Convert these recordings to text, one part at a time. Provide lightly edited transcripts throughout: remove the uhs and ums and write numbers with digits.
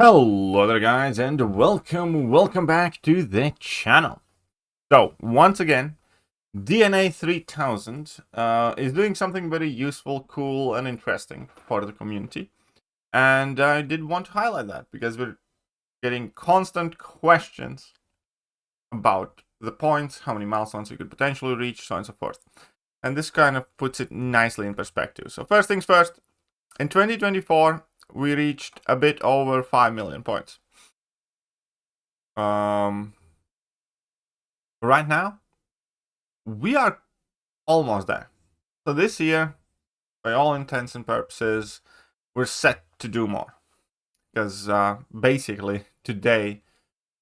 Hello there guys, and welcome back to the channel. So once again, DNA3000 is doing something very useful, cool and interesting for the community, and I did want to highlight that because we're getting constant questions about the points, how many milestones you could potentially reach, so on and so forth, and this kind of puts it nicely in perspective. So first things first, in 2024 we reached a bit over 5 million points. Right now, we are almost there. So this year, by all intents and purposes, we're set to do more. Because basically, today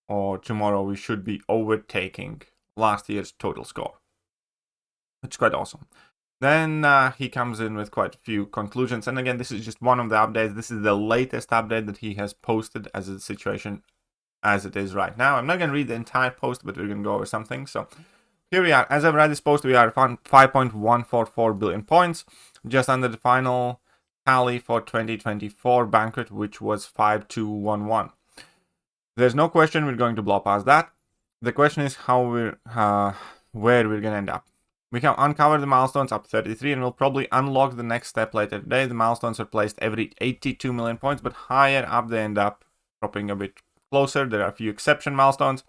or tomorrow, we should be overtaking last year's total score. It's quite awesome. Then he comes in with quite a few conclusions. And again, this is just one of the updates. This is the latest update that he has posted as a situation as it is right now. I'm not going to read the entire post, but we're going to go over something. So here we are. As I've read this post, we are 5.144 billion points, just under the final tally for 2024 Banquet, which was 5211. There's no question we're going to blow past that. The question is how where we're going to end up. We can uncover the milestones up to 33, and we'll probably unlock the next step later today. The milestones are placed every 82 million points, but higher up they end up dropping a bit closer. There are a few exception milestones.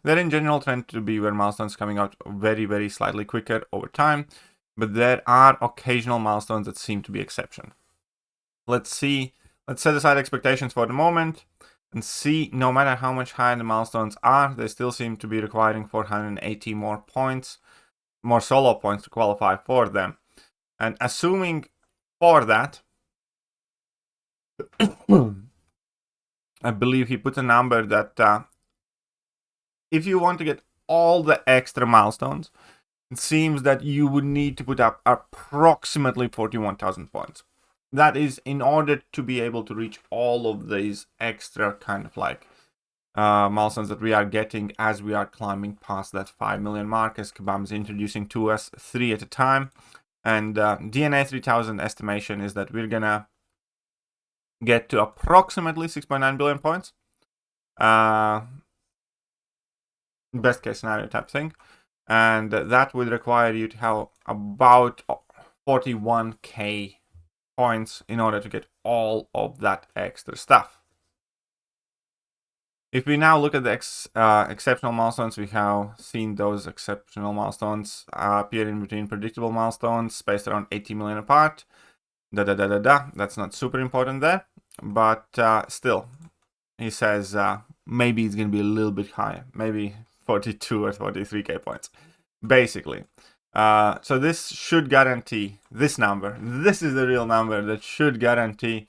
They're in general tend to be where milestones coming out very slightly quicker over time, but there are occasional milestones that seem to be exception. Let's set aside expectations for the moment and see, no matter how much higher the milestones are, they still seem to be requiring 480 more points, more solo points to qualify for them. And assuming for that, I believe he put a number that if you want to get all the extra milestones, it seems that you would need to put up approximately 41,000 points. That is in order to be able to reach all of these extra kind of like milestones that we are getting as we are climbing past that 5 million mark, as Kabam is introducing to us 3 at a time. And DNA3000 estimation is that we're gonna get to approximately 6.9 billion points. Best case scenario type thing. And that would require you to have about 41k points in order to get all of that extra stuff. If we now look at the exceptional milestones, we have seen those exceptional milestones appear in between predictable milestones spaced around 80 million apart. That's not super important there, but still, he says maybe it's going to be a little bit higher, maybe 42 or 43k points, basically. So this should guarantee this number. This is the real number that should guarantee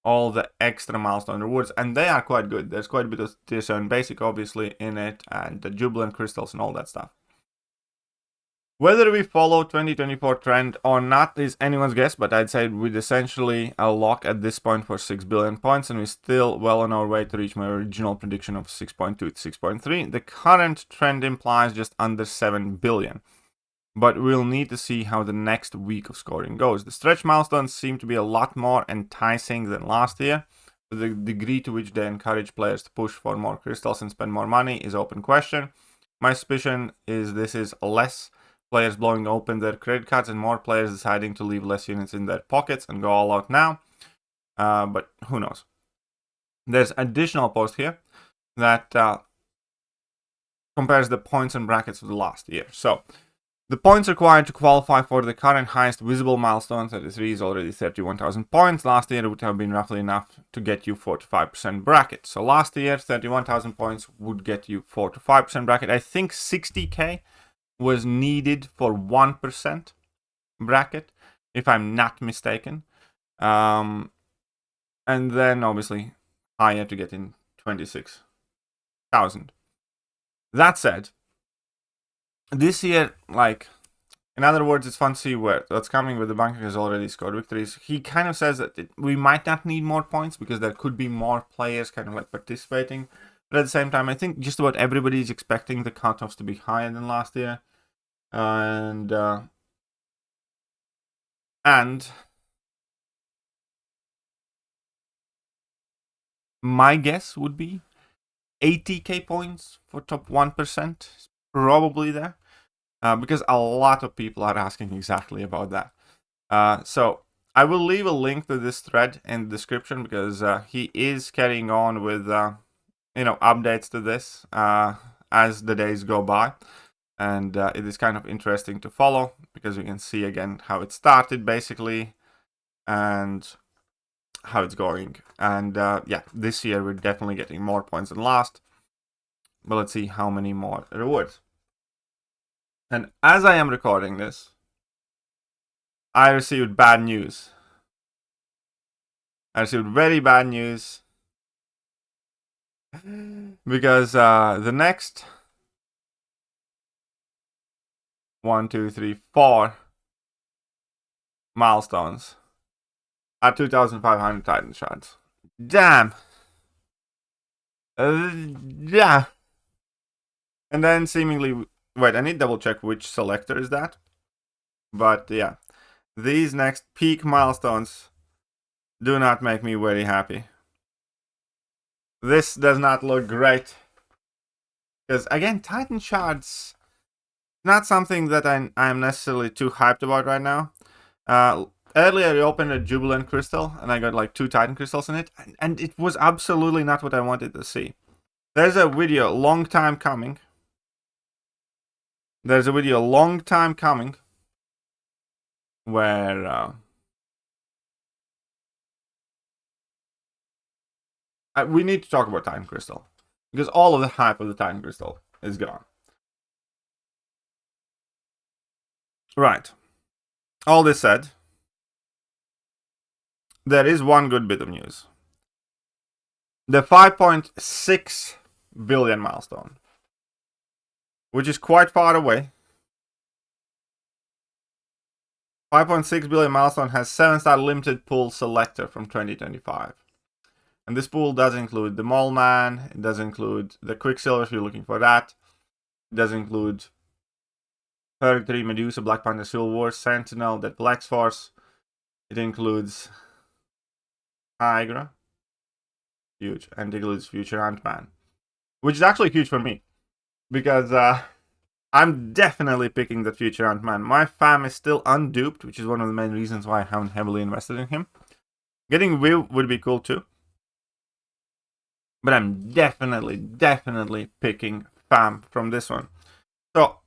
all the extra milestone rewards, and they are quite good. There's quite a bit of tier 7 basic obviously in it, and the jubilant crystals and all that stuff. Whether we follow 2024 trend or not is anyone's guess, but I'd say we'd essentially lock at this point for 6 billion points, and we're still well on our way to reach my original prediction of 6.2 to 6.3. The current trend implies just under 7 billion. But we'll need to see how the next week of scoring goes. The stretch milestones seem to be a lot more enticing than last year. But the degree to which they encourage players to push for more crystals and spend more money is open question. My suspicion is this is less players blowing open their credit cards and more players deciding to leave less units in their pockets and go all out now. But who knows? There's additional post here that compares the points and brackets of the last year. So the points required to qualify for the current highest visible milestone, 33, is already 31,000 points. Last year it would have been roughly enough to get you 4 to 5% bracket. So last year 31,000 points would get you 4 to 5% bracket. I think 60k was needed for 1% bracket, if I'm not mistaken. And then obviously higher to get in 26,000. That said, this year, like, in other words, it's fun to see what's coming with the Banquet has already scored victories. He kind of says that we might not need more points because there could be more players kind of like participating. But at the same time, I think just about everybody is expecting the cutoffs to be higher than last year. And my guess would be 80k points for top 1%. Probably there. Because a lot of people are asking exactly about that. So I will leave a link to this thread in the description because he is carrying on with updates to this as the days go by. And it is kind of interesting to follow because we can see again how it started basically and how it's going. And yeah, this year we're definitely getting more points than last. But let's see how many more rewards. And as I am recording this, I received bad news. I received very bad news. Because the next 1, 2, 3, 4 milestones are 2,500 Titan shards. Damn. Yeah. And then seemingly... Wait, I need to double check which selector is that. But yeah. These next peak milestones do not make me very happy. This does not look great. Because again, Titan shards... not something that I'm necessarily too hyped about right now. Earlier I opened a Jubilant crystal and I got like 2 Titan crystals in it, and it was absolutely not what I wanted to see. There's a video long time coming. There's a video long time coming where we need to talk about Titan crystal because all of the hype of the Titan crystal is gone. Right. All this said, there is one good bit of news. The 5.6 billion milestone, which is quite far away. 5.6 billion milestone has 7-star limited pool selector from 2025. And this pool does include the Mole Man, it does include the Quicksilver if you're looking for that. It does include Purgatory, Medusa, Black Panther, Civil War, Sentinel, Deadpool X-Force. It includes Hydra. Huge. And it includes Future Ant-Man. Which is actually huge for me. Because I'm definitely picking the Future Ant-Man. My fam is still unduped, which is one of the main reasons why I haven't heavily invested in him. Getting Will would be cool too. But I'm definitely picking fam from this one. So,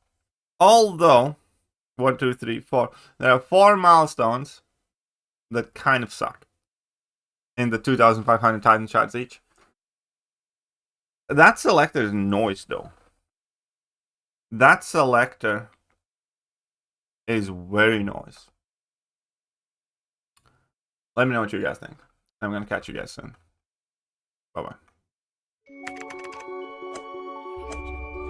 although 1, 2, 3, 4, there are 4 milestones that kind of suck in the 2,500 Titan shards each. That selector is noise though. That selector is very noise. Let me know what you guys think. I'm gonna catch you guys soon. Bye-bye.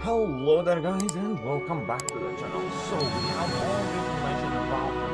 Hello there guys and welcome back to the channel. So we have all the information about the